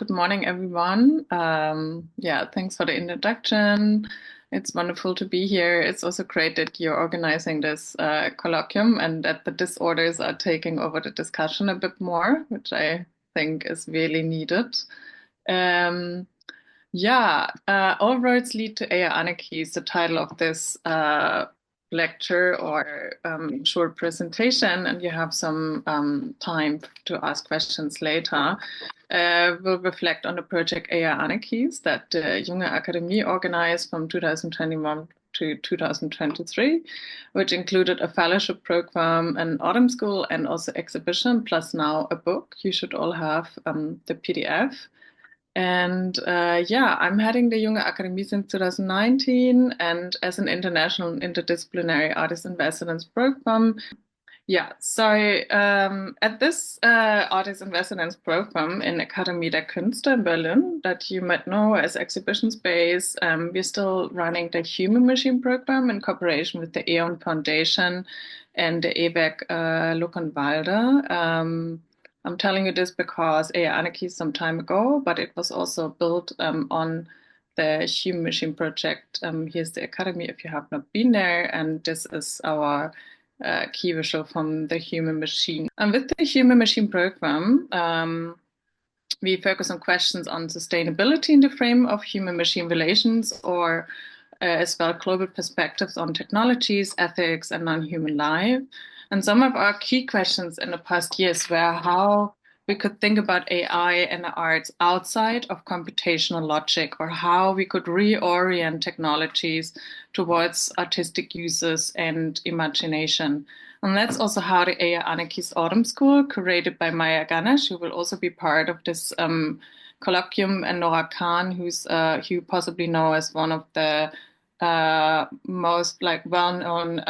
Good morning, everyone. Thanks for the introduction. It's wonderful to be here. It's also great that you're organizing this colloquium and that the disorders are taking over the discussion a bit more, which I think is really needed. All roads lead to AI Anarchies, the title of this lecture or short presentation, and you have some time to ask questions later. We'll reflect on the project AI Anarchies that JUNGE Akademie organized from 2021 to 2023, which included a fellowship program, an autumn school, and also exhibition, plus now a book. You should all have the PDF. And I'm heading the JUNGE Akademie since 2019, and as an international interdisciplinary artist in residence program. At this artist in residence program in Akademie der Künste Berlin, that you might know as exhibition space, we're still running the Human Machine program in cooperation with the E.ON Foundation and the EWEC Luckenwalde. I'm telling you this because AI Anarchies some time ago, but it was also built on the Human Machine project. Here's the Academy if you have not been there, and this is our key visual from the Human Machine. And with the Human Machine program, we focus on questions on sustainability in the frame of human-machine relations, or as well global perspectives on technologies, ethics, and non-human life. And some of our key questions in the past years were how we could think about AI and the arts outside of computational logic, or how we could reorient technologies towards artistic uses and imagination. And that's also how the AI Anarchies Autumn School, curated by Maya Ganesh, who will also be part of this colloquium, and Nora Khan, who's you possibly know as one of the most well-known,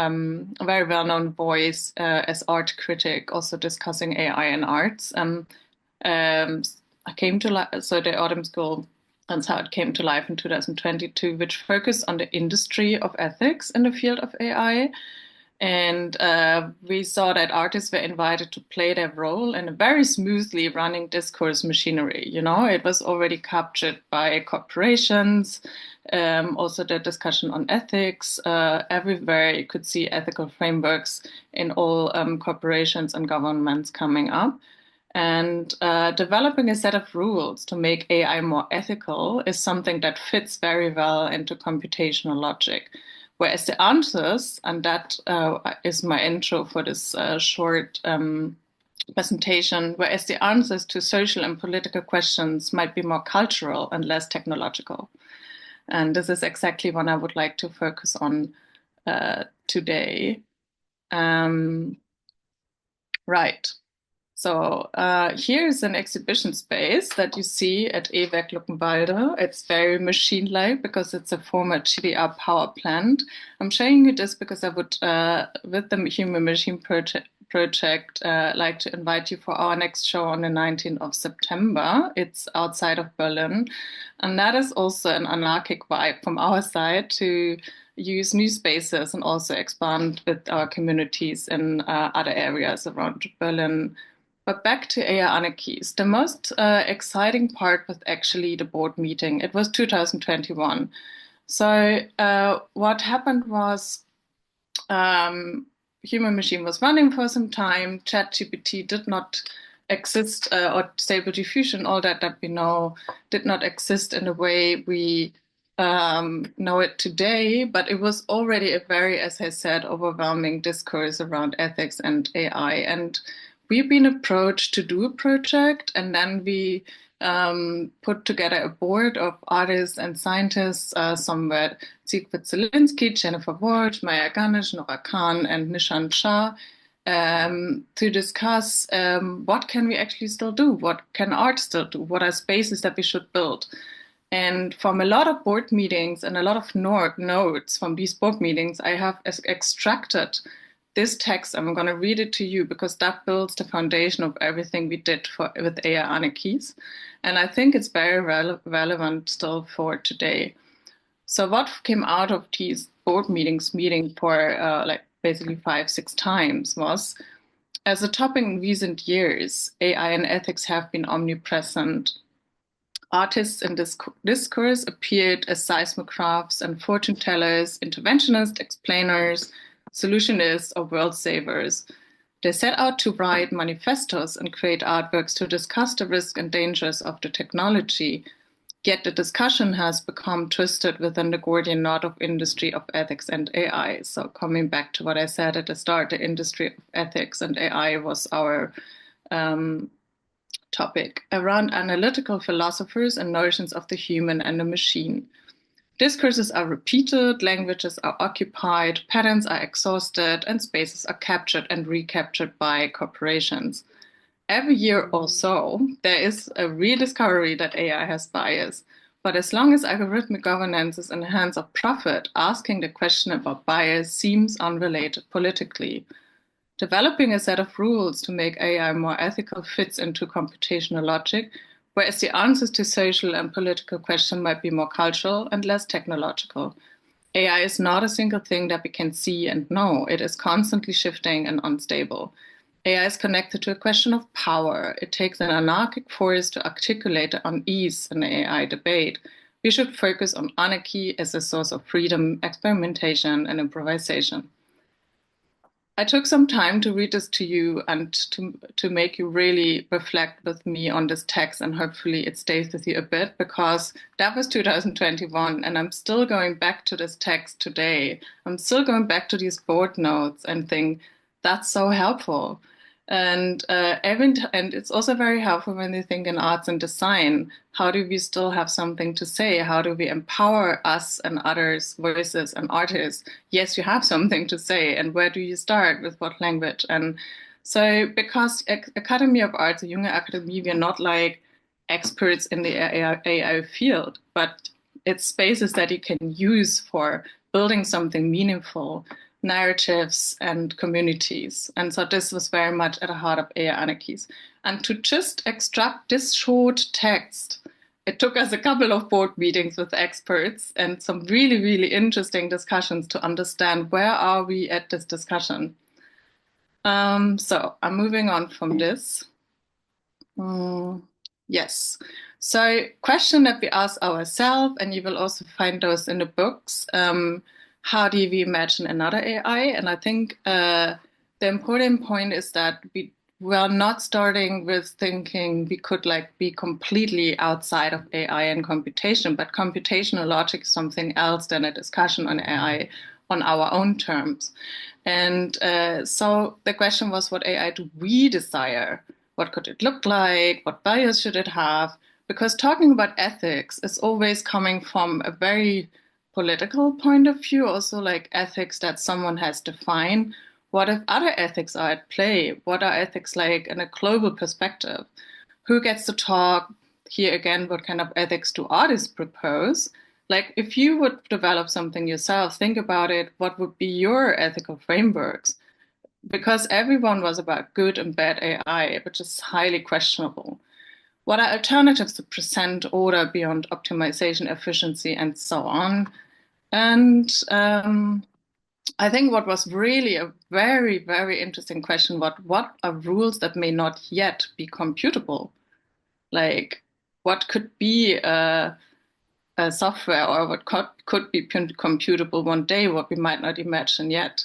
very well-known voice as art critic, also discussing AI and arts. I came to life, so the Autumn School, that's how it came to life in 2022, which focused on the industry of ethics in the field of AI. And we saw that artists were invited to play their role in a very smoothly running discourse machinery. You know, it was already captured by corporations, also the discussion on ethics. Everywhere you could see ethical frameworks in all corporations and governments coming up. And developing a set of rules to make AI more ethical is something that fits very well into computational logic. Whereas the answers, and that is my intro for this short presentation, whereas the answers to social and political questions might be more cultural and less technological. And this is exactly what I would like to focus on today. Right. So here's an exhibition space that you see at EWEC Luckenwalde. It's very machine-like because it's a former GDR power plant. I'm showing you this because I would, with the Human Machine project, like to invite you for our next show on the 19th of September. It's outside of Berlin. And that is also an anarchic vibe from our side to use new spaces and also expand with our communities in other areas around Berlin. But back to AI Anarchies. The most exciting part was actually the board meeting. It was 2021. So what happened was Human Machine was running for some time. ChatGPT did not exist, or Stable Diffusion, all that we know, did not exist in the way we know it today, but it was already a very, as I said, overwhelming discourse around ethics and AI. And we've been approached to do a project, and then we put together a board of artists and scientists, some were Siegfried Zielinski, Jennifer Ward, Maya Ganesh, Nora Khan, and Nishant Shah, to discuss what can we actually still do? What can art still do? What are spaces that we should build? And from a lot of board meetings and a lot of notes from these board meetings, I have extracted this text. I'm going to read it to you because that builds the foundation of everything we did with AI Anarchies. And I think it's very relevant still for today. So what came out of these board meetings meeting for basically 5-6 times was, as a topic in recent years, AI and ethics have been omnipresent. Artists in discourse appeared as seismographs and fortune tellers, interventionists, explainers, solutionists, or world savers. They set out to write manifestos and create artworks to discuss the risks and dangers of the technology. Yet the discussion has become twisted within the Gordian knot of industry of ethics and AI. So coming back to what I said at the start, the industry of ethics and AI was our topic around analytical philosophers and notions of the human and the machine. Discourses are repeated, languages are occupied, patterns are exhausted, and spaces are captured and recaptured by corporations. Every year or so, there is a rediscovery that AI has bias. But as long as algorithmic governance is in the hands of profit, asking the question about bias seems unrelated politically. Developing a set of rules to make AI more ethical fits into computational logic, whereas the answers to social and political questions might be more cultural and less technological. AI is not a single thing that we can see and know. It is constantly shifting and unstable. AI is connected to a question of power. It takes an anarchic force to articulate the unease in the AI debate. We should focus on anarchy as a source of freedom, experimentation, and improvisation. I took some time to read this to you and to make you really reflect with me on this text, and hopefully it stays with you a bit, because that was 2021 and I'm still going back to this text today. I'm still going back to these board notes and think that's so helpful. And it's also very helpful when you think in arts and design. How do we still have something to say? How do we empower us and others' voices and artists? Yes, you have something to say. And where do you start? With what language? And so, because Academy of Arts, Junge Akademie, we're not like experts in the AI field, but it's spaces that you can use for building something meaningful, narratives and communities. And so this was very much at the heart of AI Anarchies. And to just extract this short text, it took us a couple of board meetings with experts and some really, really interesting discussions to understand where are we at this discussion. So I'm moving on from this. Yes. So question that we ask ourselves, and you will also find those in the books, how do we imagine another AI? And I think the important point is that we are not starting with thinking we could like be completely outside of AI and computation, but computational logic is something else than a discussion on AI on our own terms. And so the question was, what AI do we desire? What could it look like? What values should it have? Because talking about ethics is always coming from a very political point of view, also like ethics that someone has defined. What if other ethics are at play? What are ethics like in a global perspective? Who gets to talk? Here again, what kind of ethics do artists propose? Like if you would develop something yourself, think about it, what would be your ethical frameworks? Because everyone was about good and bad AI, which is highly questionable. What are alternatives to present order beyond optimization, efficiency, and so on? And I think what was really a very, very interesting question, what are rules that may not yet be computable? Like what could be a software, or what could be computable one day, what we might not imagine yet?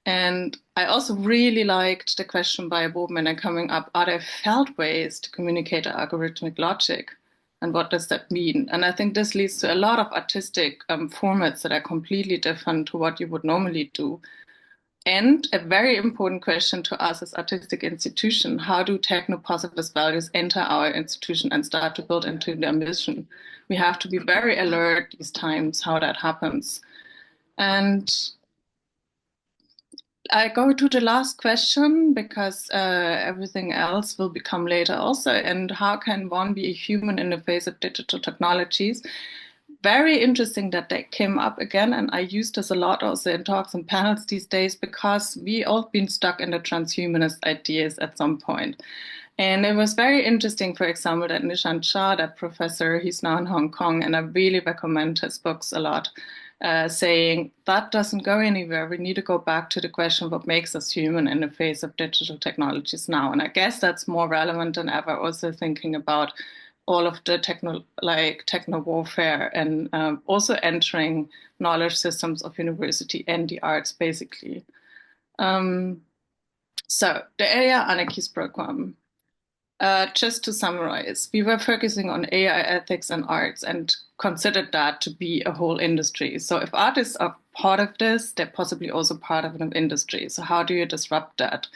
And I also really liked the question by a woman coming up, are there felt ways to communicate algorithmic logic? And what does that mean? And I think this leads to a lot of artistic formats that are completely different to what you would normally do. And a very important question to us as artistic institution, how do techno-positivist values enter our institution and start to build into their mission? We have to be very alert these times how that happens. And I go to the last question because everything else will become later also. And how can one be a human in the face of digital technologies? Very interesting that they came up again. And I use this a lot also in talks and panels these days, because we all been stuck in the transhumanist ideas at some point. And it was very interesting, for example, that Nishant Shah, that professor, he's now in Hong Kong, and I really recommend his books a lot. Saying that doesn't go anywhere. We need to go back to the question of what makes us human in the face of digital technologies now. And I guess that's more relevant than ever, also thinking about all of the techno warfare, and also entering knowledge systems of university and the arts, basically. So the AI Anarchies program. Just to summarize, we were focusing on AI ethics and arts and considered that to be a whole industry. So if artists are part of this, they're possibly also part of an industry. So how do you disrupt that?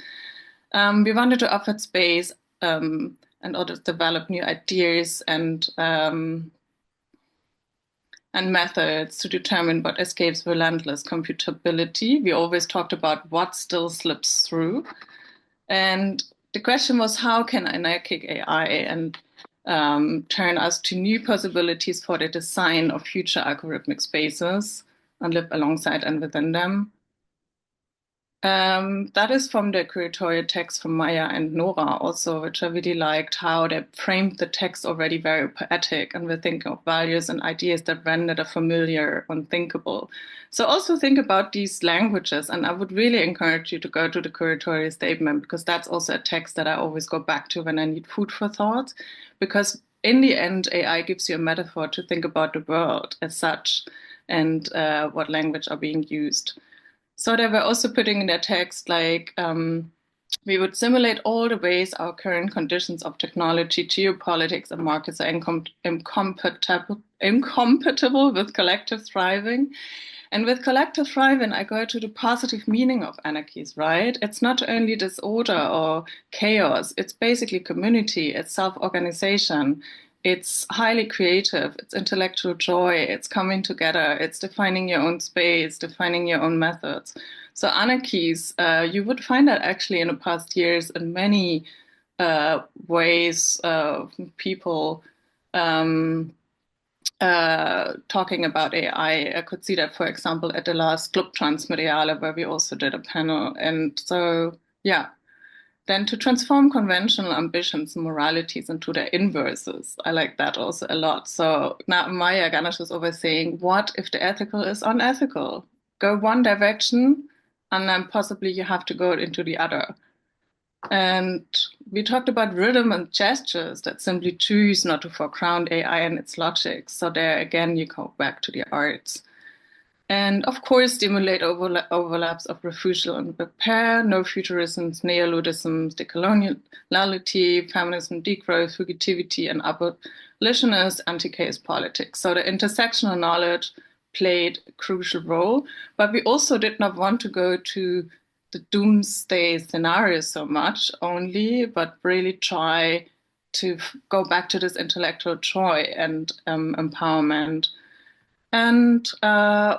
We wanted to offer space and also develop new ideas and methods to determine what escapes relentless computability. We always talked about what still slips through. And the question was, how can anarchic AI and turn us to new possibilities for the design of future algorithmic spaces and live alongside and within them? That is from the curatorial text from Maya and Nora also, which I really liked, how they framed the text already very poetic, and we're thinking of values and ideas that render the familiar unthinkable. So also think about these languages, and I would really encourage you to go to the curatorial statement, because that's also a text that I always go back to when I need food for thought, because in the end, AI gives you a metaphor to think about the world as such, and what language are being used. So they were also putting in their text like, we would simulate all the ways our current conditions of technology, geopolitics, and markets are incompatible with collective thriving. And with collective thriving, I go to the positive meaning of anarchies, right? It's not only disorder or chaos, it's basically community, it's self-organization. It's highly creative, it's intellectual joy, it's coming together, it's defining your own space, defining your own methods. So anarchies, you would find that actually in the past years in many ways of people talking about AI. I could see that, for example, at the last Club Transmediale, where we also did a panel. And so, yeah. Then to transform conventional ambitions and moralities into their inverses. I like that also a lot. So now Maya Ganesh was always saying, what if the ethical is unethical? Go one direction, and then possibly you have to go into the other. And we talked about rhythm and gestures that simply choose not to foreground AI and its logic. So there again, you go back to the arts. And of course, stimulate overlaps of refusal and repair, no futurisms, neoludisms, decoloniality, feminism, degrowth, fugitivity, and abolitionist, anti-chaos politics. So the intersectional knowledge played a crucial role, but we also did not want to go to the doomsday scenario so much only, but really try to go back to this intellectual joy and empowerment. And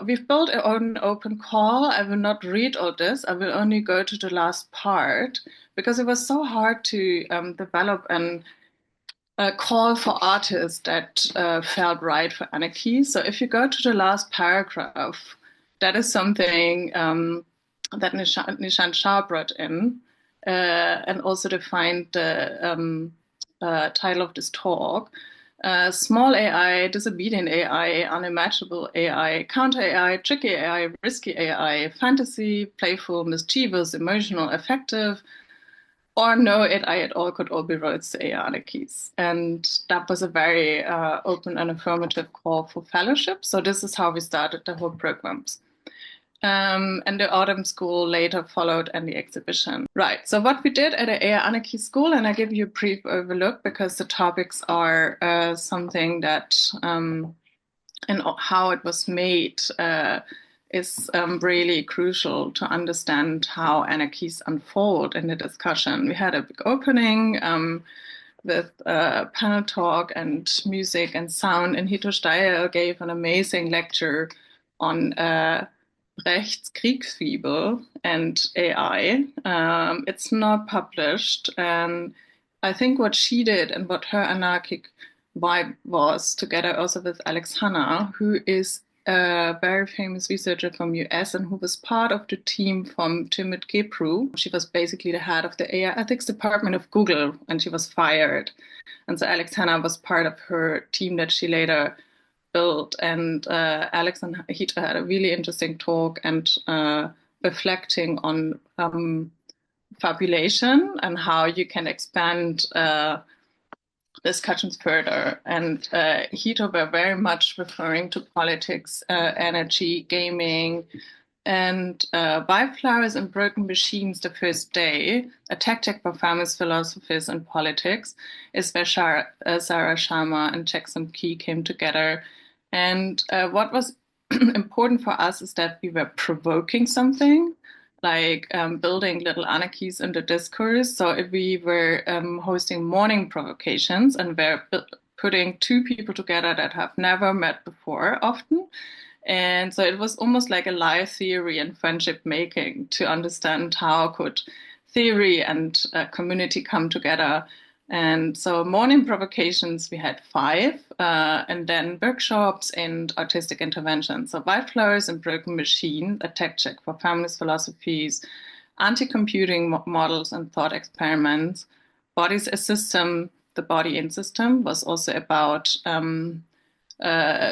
we've built our own open call. I will not read all this. I will only go to the last part, because it was so hard to develop a call for artists that felt right for anarchy. So if you go to the last paragraph, that is something that Nishan Shah brought in, and also defined the title of this talk. Small AI, disobedient AI, unimaginable AI, counter AI, tricky AI, risky AI, fantasy, playful, mischievous, emotional, effective, or no AI at all could all be roads to AI anarchies. And that was a very open and affirmative call for fellowship. So this is how we started the whole programs. And the autumn school later followed, and the exhibition. Right, so what we did at the AI Anarchy School, and I give you a brief overlook because the topics are something that, and how it was made is really crucial to understand how anarchies unfold in the discussion. We had a big opening with panel talk and music and sound, and Hito Steyer gave an amazing lecture on Brecht's Kriegsfibel and AI. It's not published, and I think what she did and what her anarchic vibe was, together also with Alex Hanna, who is a very famous researcher from US and who was part of the team from Timid Gebru. She was basically the head of the AI ethics department of Google, and she was fired. And so Alex Hanna was part of her team that she later built. And Alex and Hita had a really interesting talk and reflecting on fabulation and how you can expand discussions further. And Hito were very much referring to politics, energy, gaming, and Wildflowers and Broken Machines, the first day, a tactic for famous philosophers and politics, is where Clara Herrmann and Jackson Key came together. And what was important for us is that we were provoking something, like building little anarchies in the discourse. So if we were hosting morning provocations and we're putting two people together that have never met before often. And so it was almost like a live theory and friendship making to understand how could theory and community come together. And so morning provocations, we had 5, and then workshops and artistic interventions. So Wildflowers and Broken Machine, a tech check for feminist philosophies, anti-computing models and thought experiments. Bodies a System, the body in system was also about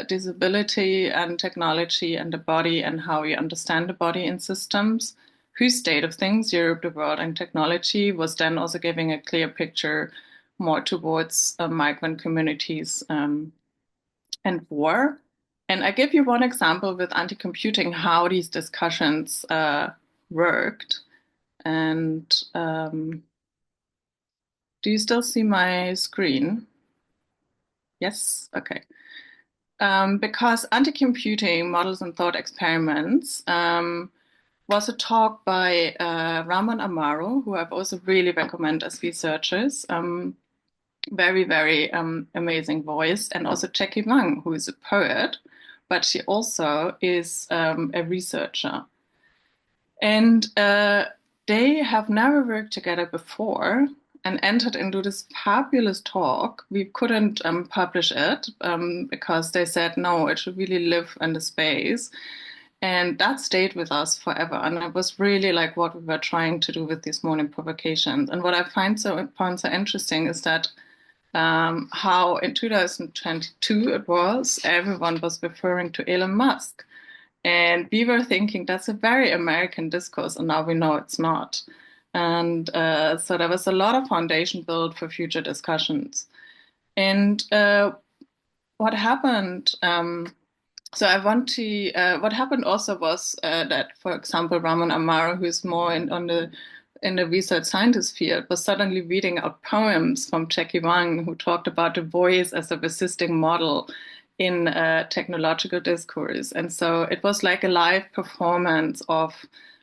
disability and technology and the body and how we understand the body in systems. Whose State of Things, Europe, the World, and Technology was then also giving a clear picture more towards migrant communities and war. And I give you one example with anti-computing, how these discussions worked. And do you still see my screen? Yes? Okay. Because anti-computing models and thought experiments was a talk by Rahman Amaro, who I've also really recommend as researchers. Very, very amazing voice, and also Jackie Wang, who is a poet, but she also is a researcher. And they have never worked together before and entered into this fabulous talk. We couldn't publish it because they said, no, it should really live in the space. And that stayed with us forever. And it was really like what we were trying to do with these morning provocations. And what I found so interesting is that how in 2022 it was, everyone was referring to Elon Musk. And we were thinking that's a very American discourse, and now we know it's not. And so there was a lot of foundation built for future discussions. And what happened? So I want to. What happened also was that, for example, Rahman Amaro, who is more in the research scientist field, was suddenly reading out poems from Jackie Wang, who talked about the voice as a resisting model in technological discourse. And so it was like a live performance of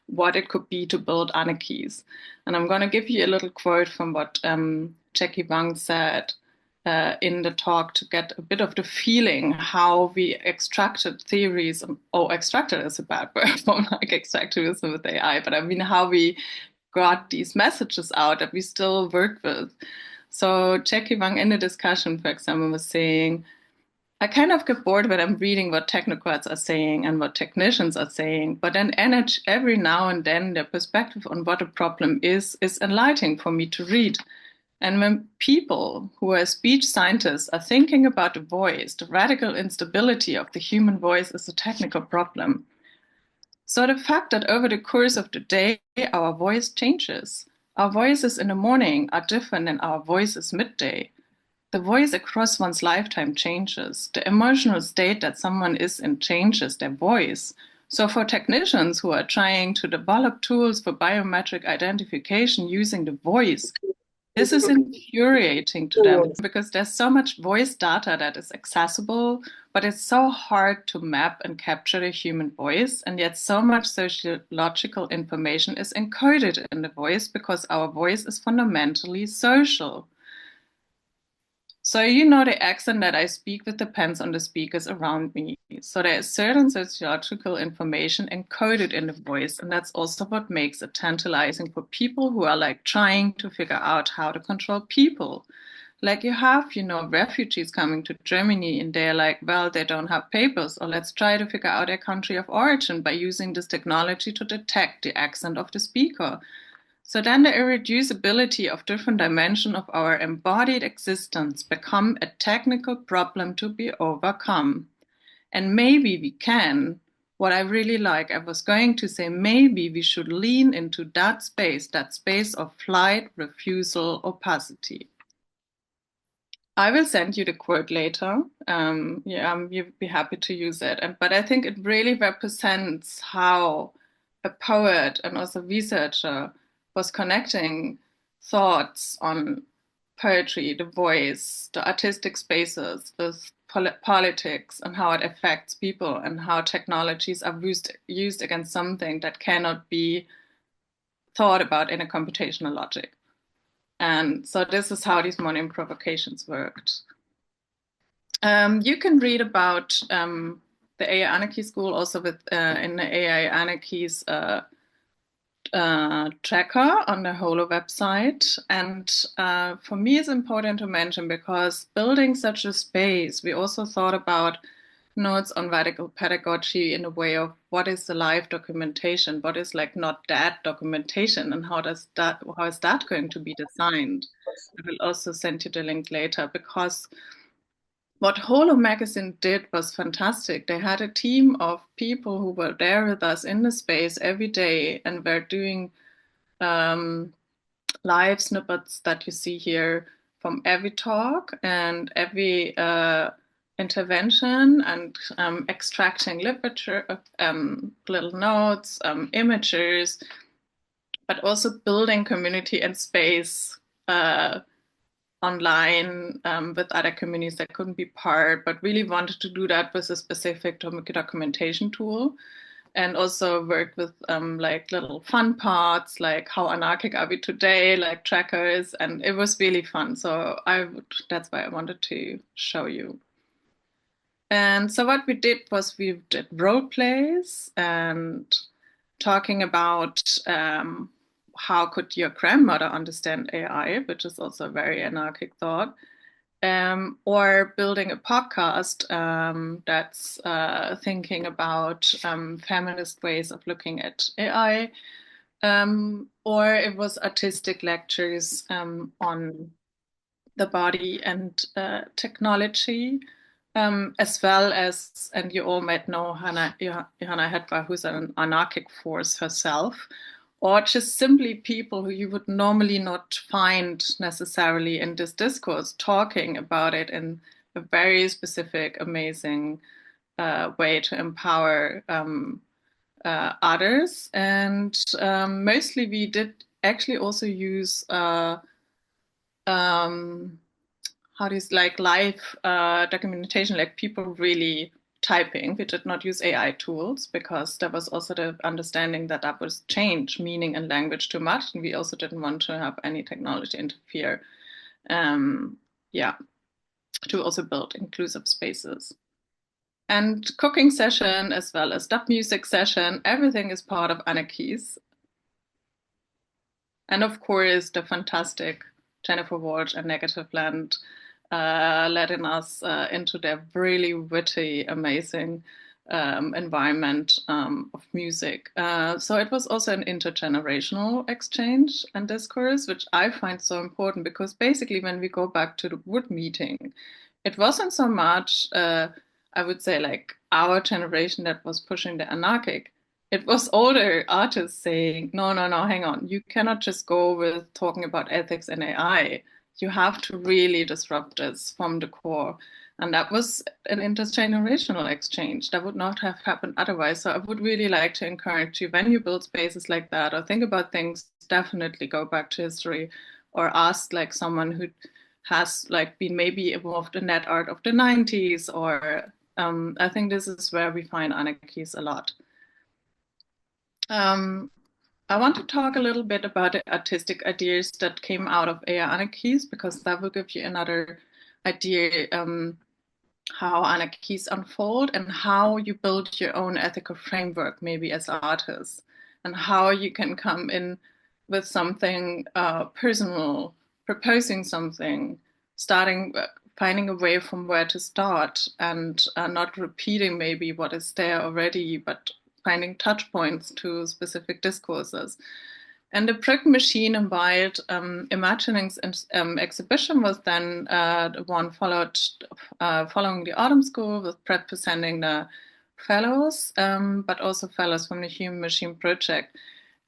what it could be to build anarchies. And I'm going to give you a little quote from what Jackie Wang said in the talk to get a bit of the feeling how we extracted theories, extracted is a bad word from like extractivism with AI, but I mean how we got these messages out that we still work with. So Jackie Wang in the discussion, for example, was saying, I kind of get bored when I'm reading what technocrats are saying and what technicians are saying, but then every now and then their perspective on what a problem is enlightening for me to read. And when people who are speech scientists are thinking about the voice, the radical instability of the human voice is a technical problem. So the fact that over the course of the day, our voice changes. Our voices in the morning are different than our voices midday. The voice across one's lifetime changes. The emotional state that someone is in changes their voice. So for technicians who are trying to develop tools for biometric identification using the voice, this is infuriating to them because there's so much voice data that is accessible, but it's so hard to map and capture the human voice. And yet so much sociological information is encoded in the voice because our voice is fundamentally social. So you know the accent that I speak with depends on the speakers around me. So there is certain sociological information encoded in the voice, and that's also what makes it tantalizing for people who are like trying to figure out how to control people. Like you have, refugees coming to Germany and they're like, well, they don't have papers, or let's try to figure out their country of origin by using this technology to detect the accent of the speaker. So then the irreducibility of different dimensions of our embodied existence become a technical problem to be overcome. And maybe we can. What I really like, I was going to say, maybe we should lean into that space of flight, refusal, opacity. I will send you the quote later. Yeah, you'd be happy to use it. But I think it really represents how a poet and also researcher was connecting thoughts on poetry, the voice, the artistic spaces with politics and how it affects people and how technologies are used against something that cannot be thought about in a computational logic. And so this is how these morning provocations worked. You can read about the AI Anarchy School also with in the AI Anarchies tracker on the Holo website. And for me, it's important to mention because building such a space, we also thought about notes on radical pedagogy in a way of what is the live documentation, what is like not that documentation, and how is that going to be designed? I will also send you the link later because what Holo Magazine did was fantastic. They had a team of people who were there with us in the space every day and were doing live snippets that you see here from every talk and every intervention and extracting literature, little notes, images, but also building community and space online with other communities that couldn't be part, but really wanted to do that with a specific documentation tool. And also worked with like little fun parts, like how anarchic are we today, like trackers, and it was really fun. So that's why I wanted to show you. And so what we did was we did role plays and talking about how could your grandmother understand AI, which is also a very anarchic thought, or building a podcast that's thinking about feminist ways of looking at AI, or it was artistic lectures on the body and technology. As well as, and you all might know Johanna Hedvar, who's an anarchic force herself, or just simply people who you would normally not find necessarily in this discourse talking about it in a very specific, amazing way to empower others. And mostly we did actually also use how do you like live documentation, like people really typing. We did not use AI tools because there was also the understanding that that would change meaning and language too much, and we also didn't want to have any technology interfere. Yeah, to also build inclusive spaces. And cooking session as well as dub music session, everything is part of Anarchies. And of course, the fantastic Jennifer Walsh and Negative Land letting us into their really witty, amazing environment of music. So it was also an intergenerational exchange and discourse, which I find so important because basically when we go back to the wood meeting, it wasn't so much, I would say, like our generation that was pushing the anarchic. It was older artists saying, no, no, no, hang on. You cannot just go with talking about ethics and AI. You have to really disrupt this from the core. And that was an intergenerational exchange. That would not have happened otherwise. So I would really like to encourage you when you build spaces like that or think about things, definitely go back to history or ask like someone who has like been maybe involved in that art of the 90s or I think this is where we find anarchies a lot. I want to talk a little bit about the artistic ideas that came out of AI Anarchies because that will give you another idea how anarchies unfold and how you build your own ethical framework, maybe as artists, and how you can come in with something personal, proposing something, starting, finding a way from where to start, and not repeating maybe what is there already, but finding touch points to specific discourses. And the Prick Machine and Wild Imaginings exhibition was then the one following the Autumn School with representing the fellows, but also fellows from the Human Machine Project.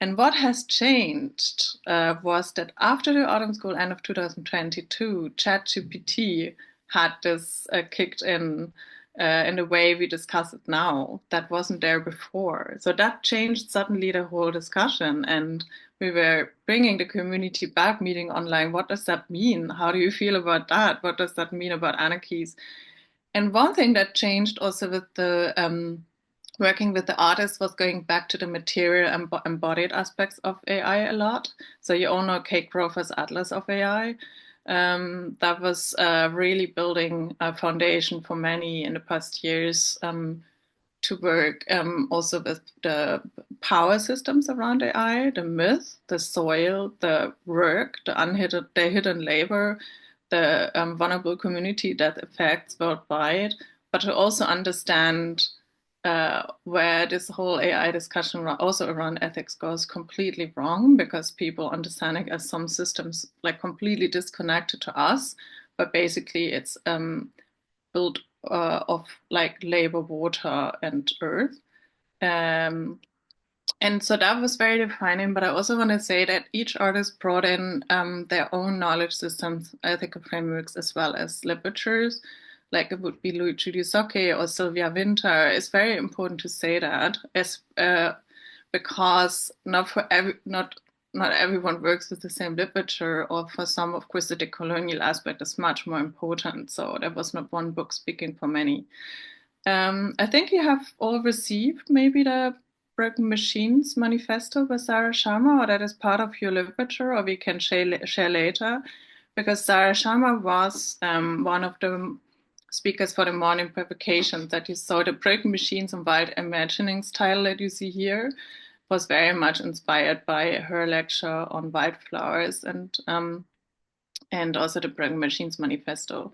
And what has changed was that after the autumn school, end of 2022, ChatGPT had this kicked in the way we discuss it now. That wasn't there before. So that changed suddenly the whole discussion. And we were bringing the community back, meeting online. What does that mean? How do you feel about that? What does that mean about anarchies? And one thing that changed also with the working with the artists was going back to the material and embodied aspects of AI a lot. So you all know Kate Grover's Atlas of AI. That was really building a foundation for many in the past years to work also with the power systems around AI, the myth, the soil, the work, the hidden labor, the vulnerable community that affects worldwide, but to also understand where this whole AI discussion also around ethics goes completely wrong, because people understand it as some systems like completely disconnected to us, but basically it's built of like labor, water, and earth. And so that was very defining, but I also want to say that each artist brought in their own knowledge systems, ethical frameworks, as well as literatures. Like it would be Luigi Socche or Sylvia Winter. It's very important to say that, because not everyone works with the same literature, or for some, of course, the decolonial aspect is much more important. So there was not one book speaking for many. I think you have all received maybe the Broken Machines Manifesto by Clara Herrmann, or that is part of your literature, or we can share later, because Clara Herrmann was one of the speakers for the morning provocations that you saw. The Broken Machines and Wild Imaginings title that you see here was very much inspired by her lecture on wildflowers and also the Broken Machines Manifesto.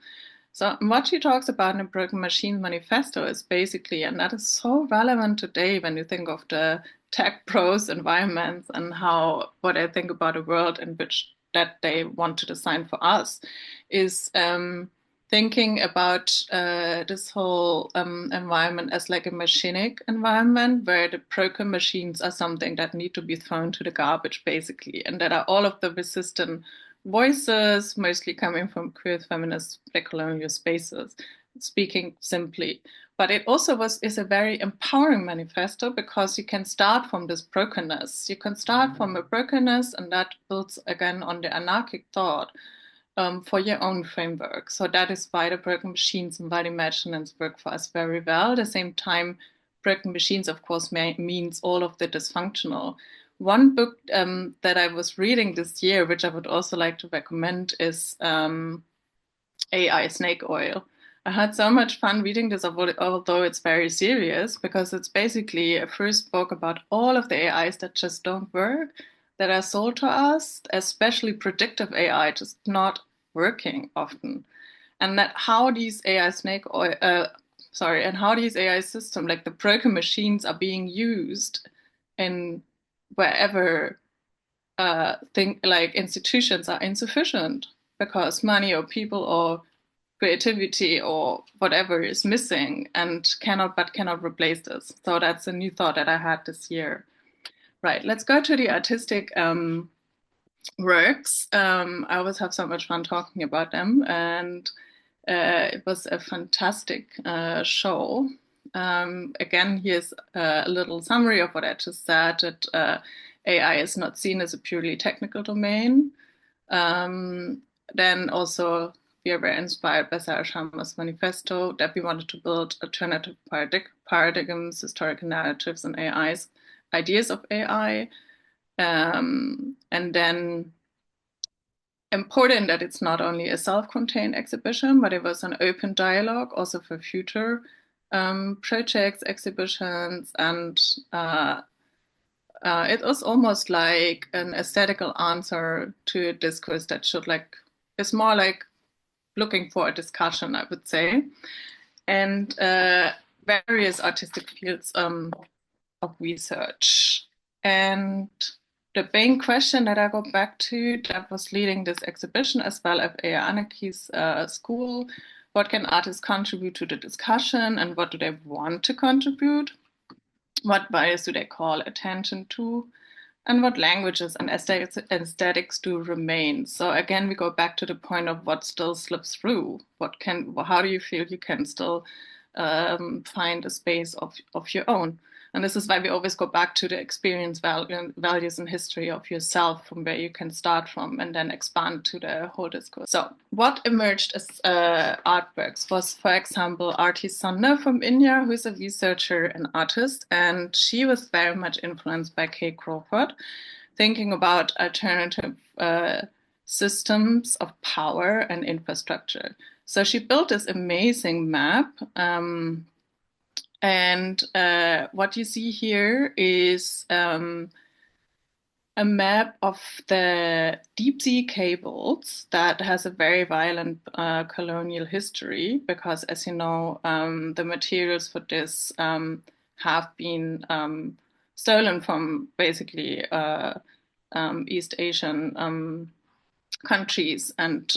So what she talks about in the Broken Machines Manifesto is basically, and that is so relevant today when you think of the tech pros environments and what I think about a world in which that they want to design for us, is thinking about this whole environment as like a machinic environment where the broken machines are something that need to be thrown to the garbage, basically, and that are all of the resistant voices, mostly coming from queer, feminist, decolonial spaces, speaking simply. But it also is a very empowering manifesto, because you can start from this brokenness. You can start from a brokenness, and that builds again on the anarchic thought for your own framework. So that is why the Broken Machines and Wild Imaginings work for us very well. At the same time, Broken Machines, of course, means all of the dysfunctional. One book that I was reading this year, which I would also like to recommend, is AI Snake Oil. I had so much fun reading this, although it's very serious, because it's basically a first book about all of the AIs that just don't work, that are sold to us, especially predictive AI, just not working often. And that how these AI and how these AI systems, like the broken machines, are being used in wherever like institutions are insufficient, because money or people or creativity or whatever is missing and cannot replace this. So that's a new thought that I had this year. Right, let's go to the artistic works. I always have so much fun talking about them, and it was a fantastic show. Again, here's a little summary of what I just said, that AI is not seen as a purely technical domain. Then also, we were inspired by Clara Herrmann's manifesto that we wanted to build alternative paradigms, historical narratives, and AI's ideas of AI. And then important that it's not only a self-contained exhibition, but it was an open dialogue also for future projects, exhibitions, and it was almost like an aesthetical answer to a discourse that is more like looking for a discussion, I would say, and various artistic fields of research. And the main question that I go back to, that was leading this exhibition as well as AI Anarchies school: what can artists contribute to the discussion, and what do they want to contribute? What bias do they call attention to? and what languages and aesthetics do remain. So again, we go back to the point of what still slips through. How do you feel you can still find a space of your own? And this is why we always go back to the experience, values, and history of yourself, from where you can start from and then expand to the whole discourse. So what emerged as artworks was, for example, Arti Sanda from India, who is a researcher and artist. And she was very much influenced by Kay Crawford, thinking about alternative systems of power and infrastructure. So she built this amazing map. And what you see here is a map of the deep sea cables that has a very violent colonial history, because, as you know, the materials for this have been stolen from basically East Asian countries, and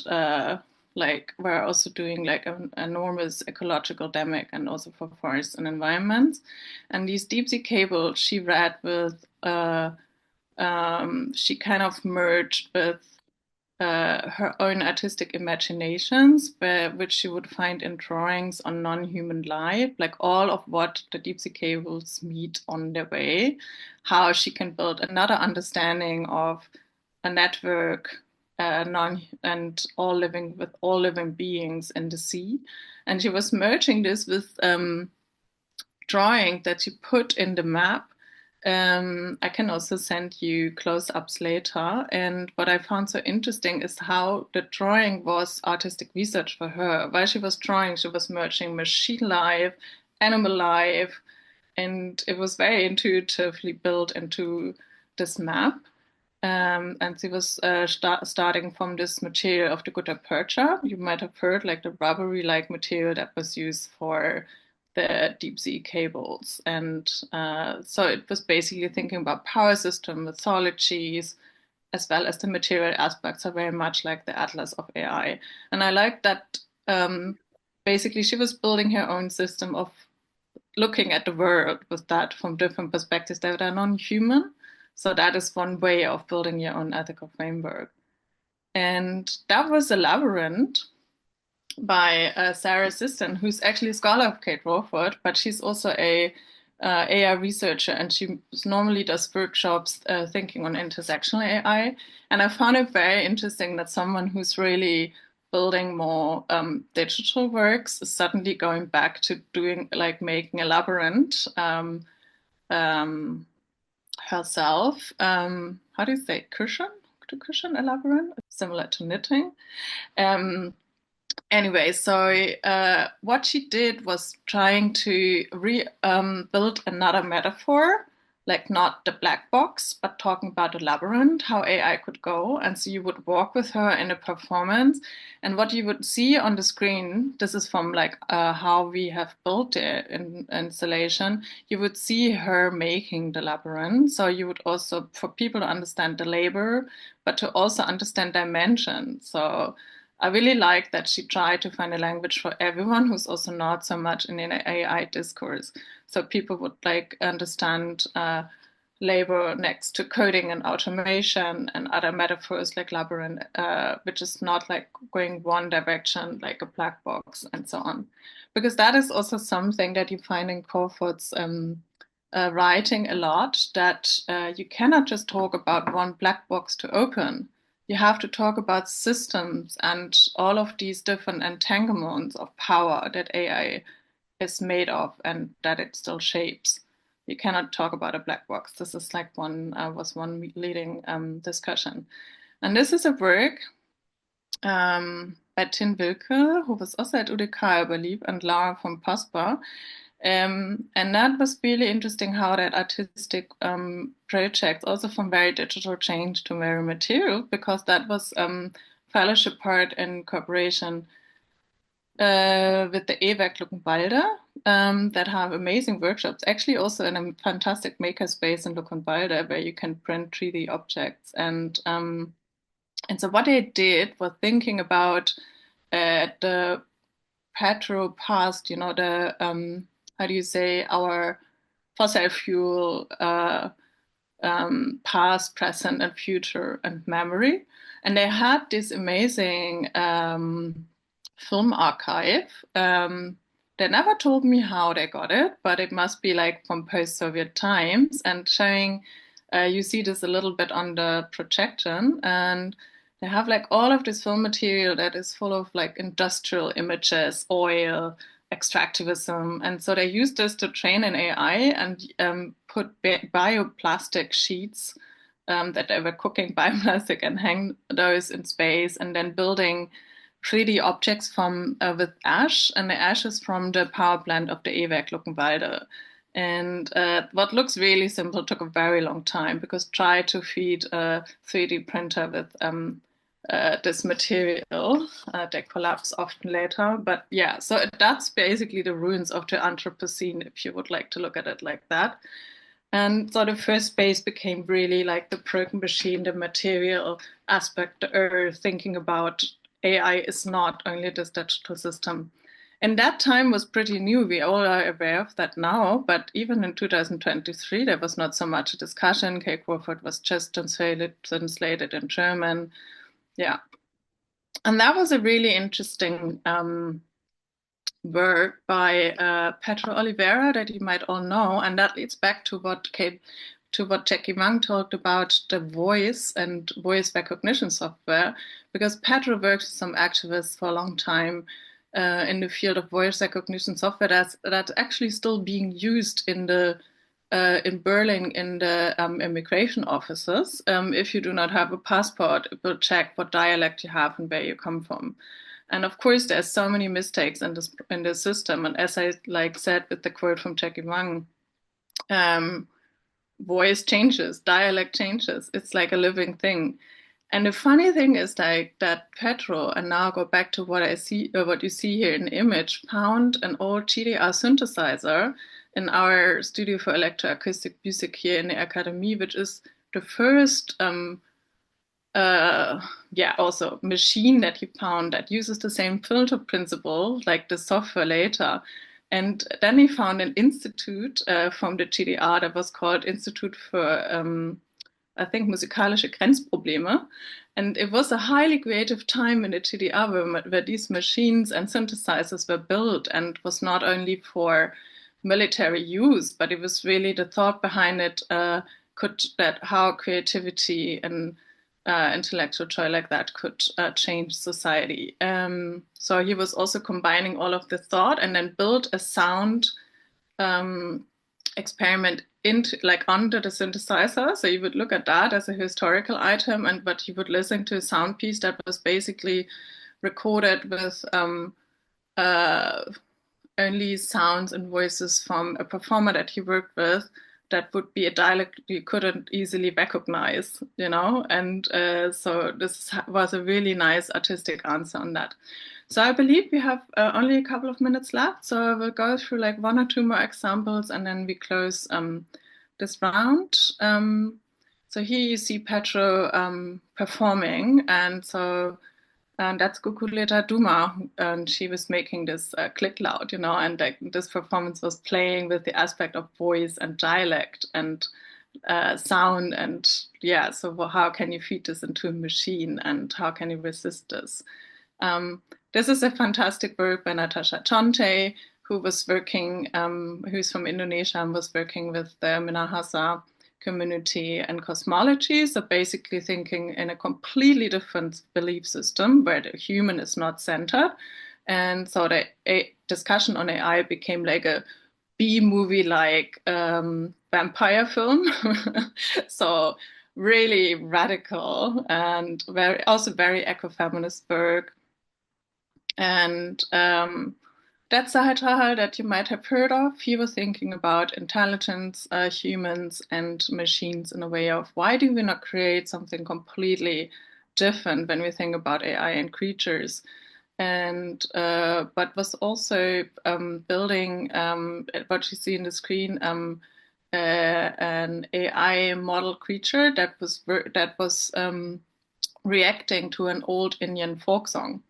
like we're also doing like an enormous ecological damage, and also for forests and environments. And these deep sea cables she read with she kind of merged with her own artistic imaginations, which she would find in drawings on non-human life, like all of what the deep sea cables meet on their way, how she can build another understanding of a network, and all living beings in the sea. And she was merging this with drawing that she put in the map. I can also send you close-ups later. And what I found so interesting is how the drawing was artistic research for her. While she was drawing, she was merging machine life, animal life, and it was very intuitively built into this map. And she was starting from this material of the gutta percha. You might have heard, like the rubbery-like material that was used for the deep sea cables. And so it was basically thinking about power system, mythologies, as well as the material aspects are very much like the atlas of AI. And I like that basically she was building her own system of looking at the world with that from different perspectives that are non-human. So that is one way of building your own ethical framework. And that was a labyrinth by Sarah Sisson, who's actually a scholar of Kate Crawford, but she's also a AI researcher, and she normally does workshops thinking on intersectional AI. And I found it very interesting that someone who's really building more digital works is suddenly going back to doing, like, making a labyrinth herself. How do you say cushion? To cushion a labyrinth, similar to knitting. Anyway, so what she did was trying to build another metaphor, like not the black box, but talking about the labyrinth, how AI could go. And so you would walk with her in a performance, and what you would see on the screen, this is from like how we have built the installation, you would see her making the labyrinth. So you would also, for people to understand the labor, but to also understand dimension. So I really like that she tried to find a language for everyone who's also not so much in an AI discourse. So people would like understand labor next to coding and automation and other metaphors like labyrinth, which is not like going one direction like a black box and so on. Because that is also something that you find in Crawford's writing a lot, that you cannot just talk about one black box to open. You have to talk about systems and all of these different entanglements of power that AI is made of and that it still shapes. You cannot talk about a black box. This is like one leading discussion. And this is a work by Tin Wilke, who was also at UDK, I believe, and Lara from PASPA. And that was really interesting how that artistic project, also from very digital, changed to very material, because that was fellowship part in cooperation with the EWAC Luckenwalde, that have amazing workshops, actually also in a fantastic makerspace in Luckenwalde where you can print 3D objects. And so what they did was thinking about the petro past, you know, the how do you say, our fossil fuel past, present, and future, and memory. And they had this amazing film archive. They never told me how they got it, but it must be like from post-Soviet times, and showing, you see this a little bit on the projection, and they have like all of this film material that is full of like industrial images, oil, extractivism. And so they use this to train an AI and put bioplastic sheets that they were cooking bioplastic and hang those in space, and then building 3D objects from with ash, and the ash is from the power plant of the E-Werk Luckenwalde. And what looks really simple took a very long time, because try to feed a 3D printer with this material. They collapse often later. But yeah, so that's basically the ruins of the Anthropocene, if you would like to look at it like that. And so the first space became really like the broken machine, the material aspect, the earth, thinking about AI is not only this digital system. And that time was pretty new. We all are aware of that now, but even in 2023, there was not so much a discussion. Kay Crawford was just translated in German. Yeah. And that was a really interesting work by Pedro Oliveira that you might all know. And that leads back to what Jackie Wang talked about, the voice and voice recognition software, because Pedro worked with some activists for a long time in the field of voice recognition software that's actually still being used in Berlin in the immigration offices. If you do not have a passport, it will check what dialect you have and where you come from. And of course, there's so many mistakes in this system. And as I said with the quote from Jackie Wang, voice changes, dialect changes. It's like a living thing. And the funny thing is like that Pedro, and now go back to what you see here in the image, found an old GDR synthesizer in our studio for electroacoustic music here in the Akademie, which is the first also machine that he found that uses the same filter principle like the software later. And then he found an institute from the GDR that was called Institute für, I think, musikalische Grenzprobleme. And it was a highly creative time in the GDR where these machines and synthesizers were built, and was not only for military use, but it was really the thought behind it how creativity and intellectual joy like that could change society. So he was also combining all of the thought, and then built a sound experiment under the synthesizer. So you would look at that as a historical item, but you would listen to a sound piece that was basically recorded with only sounds and voices from a performer that he worked with, that would be a dialect you couldn't easily recognize, and so this was a really nice artistic answer on that. So I believe we have only a couple of minutes left, so we'll go through like one or two more examples, and then we close this round. So here you see Petro performing, and that's Kukuleta Duma, and she was making this click loud, and like this performance was playing with the aspect of voice and dialect and sound, and yeah, so how can you feed this into a machine, and how can you resist this? This is a fantastic work by Natasha Conte, who's from Indonesia and was working with the Minahasa community and cosmology. So basically thinking in a completely different belief system where the human is not centered. And so the discussion on AI became like a B-movie like vampire film. So really radical and also very ecofeminist work. And that's Sahaj Rahal that you might have heard of. He was thinking about intelligence, humans, and machines in a way of why do we not create something completely different when we think about AI and creatures? And but was also building what you see in the screen, an AI model creature that was reacting to an old Indian folk song.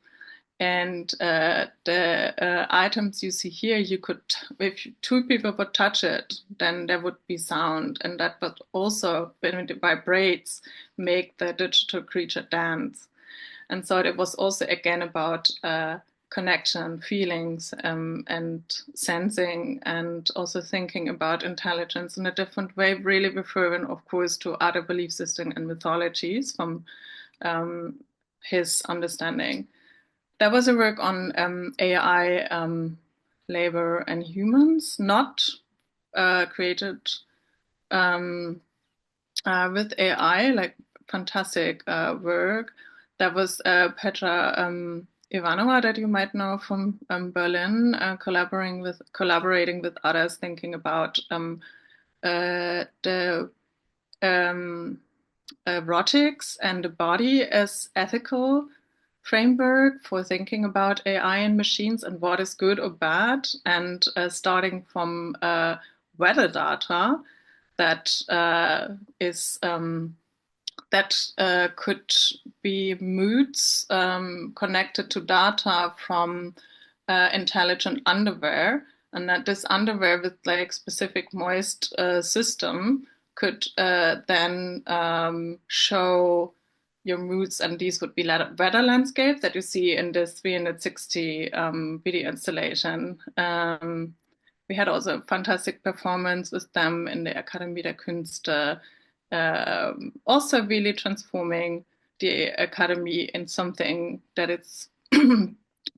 And the items you see here, you could, if two people would touch it, then there would be sound. And that would also, when it vibrates, make the digital creature dance. And so it was also, again, about connection, feelings, and sensing, and also thinking about intelligence in a different way, really referring, of course, to other belief systems and mythologies from his understanding. There was a work on AI, labor, and humans, not created with AI, like fantastic work. There was Petra Ivanova that you might know from Berlin, collaborating with others, thinking about the erotics and the body as ethical framework for thinking about AI and machines and what is good or bad, and starting from weather data that is that could be moods connected to data from intelligent underwear, and that this underwear with like specific moist system could then show your moods, and these would be weather landscapes that you see in this 360 video installation. We had also a fantastic performance with them in the Akademie der Künste, also really transforming the Academy in something that it's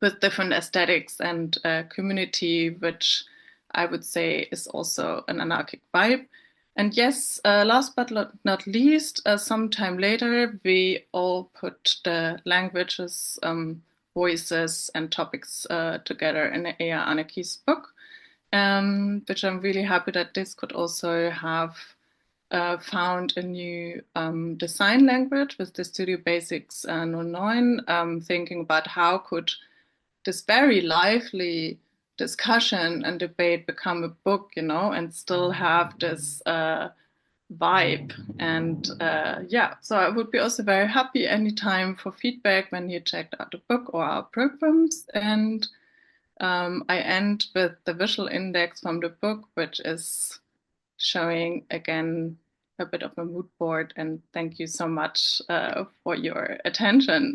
with different aesthetics and community, which I would say is also an anarchic vibe. And yes, last but not least, sometime later, we all put the languages, voices, and topics together in the AI Anarchies book, which I'm really happy that this could also have found a new design language with the Studio Basics 09, thinking about how could this very lively discussion and debate become a book, and still have this vibe. And yeah, so I would be also very happy anytime for feedback when you checked out the book or our programs. And I end with the visual index from the book, which is showing again a bit of a mood board. And thank you so much for your attention.